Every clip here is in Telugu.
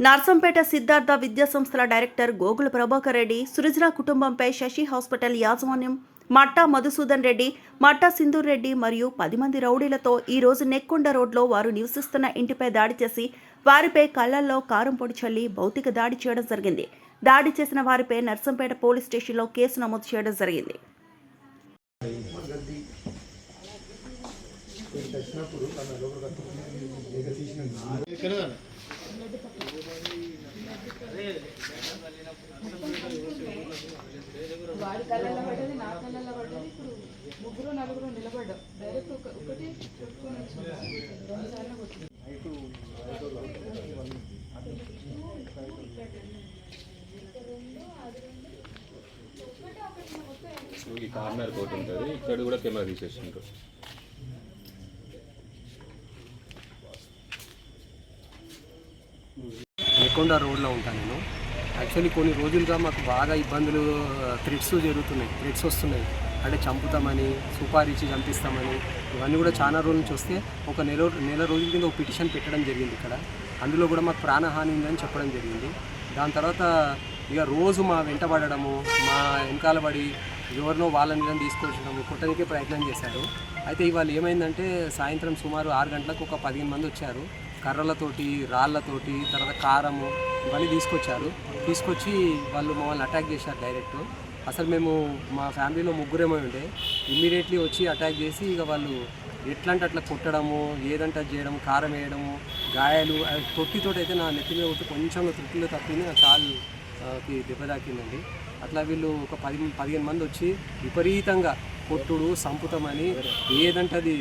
నర్సంపేట సిద్ధార్థ విద్యా సంస్థల డైరెక్టర్ గోగుల ప్రభాకర్ రెడ్డి, సృజన కుటుంబంపై శశి హాస్పిటల్ యాజమాన్యం మట్టా మధుసూదన్ రెడ్డి, మట్టా సింధూర్ రెడ్డి మరియు 10 మంది రౌడీలతో ఈ రోజు నెక్కొండ రోడ్లో వారు నివసిస్తున్న ఇంటిపై దాడి చేసి వారిపై కళ్లల్లో కారం పొడి చల్లి భౌతిక దాడి చేయడం జరిగింది. దాడి చేసిన వారిపై నర్సంపేట పోలీస్ స్టేషన్లో కేసు నమోదు చేయడం జరిగింది. వాడి కళ్ళల్లో పడ్డది, నా కళ్ళల్లో పడ్డది. ఇప్పుడు ముగ్గురు నలుగురు నిలబడ్డాం. డైరెక్ట్ ఒకటి చెప్పుకొని వచ్చింది. 2 సార్లు కొట్టింది. ఈ కార్నర్ కోట్ ఉంటుంది, ఇక్కడ కూడా కెమెరా తీసేసింటారు. నెక్కొండ రోడ్లో ఉంటాను నేను. యాక్చువల్లీ కొన్ని రోజులుగా మాకు బాగా ఇబ్బందులు, థ్రెట్స్ వస్తున్నాయి. అంటే చంపుతామని, సుపారీచి చంపిస్తామని, ఇవన్నీ కూడా చాలా రోజుల నుంచి వస్తే ఒక నెల రోజుల కింద ఒక పిటిషన్ పెట్టడం జరిగింది ఇక్కడ. అందులో కూడా మాకు ప్రాణహాని ఉందని చెప్పడం జరిగింది. దాని తర్వాత ఇక రోజు మా వెంట పడడము, మా వెనకాల పడి ఎవరినో వాళ్ళని తీసుకొచ్చడము, కొట్టడానికే ప్రయత్నం చేశారు. అయితే ఇవాళ ఏమైందంటే సాయంత్రం సుమారు 6 గంటలకు ఒక 15 మంది వచ్చారు. కర్రలతోటి, రాళ్ళతోటి, తర్వాత కారము ఇవన్నీ తీసుకొచ్చి వాళ్ళు మమ్మల్ని అటాక్ చేశారు డైరెక్ట్. అసలు మేము మా ఫ్యామిలీలో ముగ్గురేమో ఉండే, ఇమ్మీడియట్లీ వచ్చి అటాక్ చేసి ఇక వాళ్ళు ఎట్లా అంటే అట్లా కొట్టడము, ఏదంటే అది చేయడము, కారం వేయడము, గాయాలు. తొట్టితోటి అయితే నా నెత్తి మీద కొట్టి కొంచెం తొట్టిలో తప్పింది, నా కాలుకి దెబ్బ తాకిందండి. అట్లా వీళ్ళు ఒక 15 మంది వచ్చి విపరీతంగా కొట్టుడు, సంపుతామని ఏదంటే అది.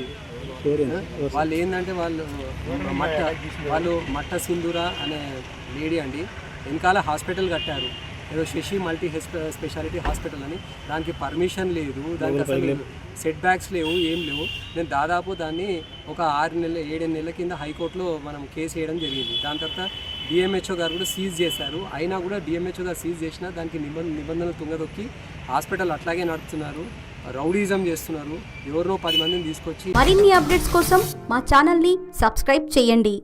వాళ్ళు ఏంటంటే వాళ్ళు మట్టా సింధూర అనే లేడీ అండి. వెనకాల హాస్పిటల్ కట్టారు, ఏదో శశి మల్టీ స్పెషాలిటీ హాస్పిటల్ అని. దానికి పర్మిషన్ లేదు, దానికి అసలు సెట్ బ్యాక్స్ లేవు, ఏం లేవు. నేను దాదాపు దాన్ని ఒక 7 నెలల కింద హైకోర్టులో మనం కేసు వేయడం జరిగింది. దాని తర్వాత డిఎంహెచ్ఓ గారు కూడా సీజ్ చేశారు. అయినా కూడా డిఎంహెచ్ఓ గారు సీజ్ చేసినా దానికి నిబంధనలు తుంగదొక్కి హాస్పిటల్ అట్లాగే నడుపుతున్నారు, రౌడీజం చేస్తున్నారు. ఎవరినో 10 మందిని తీసుకొచ్చి. మరిన్ని అప్డేట్స్ కోసం మా ఛానల్ని సబ్స్క్రైబ్ చేయండి.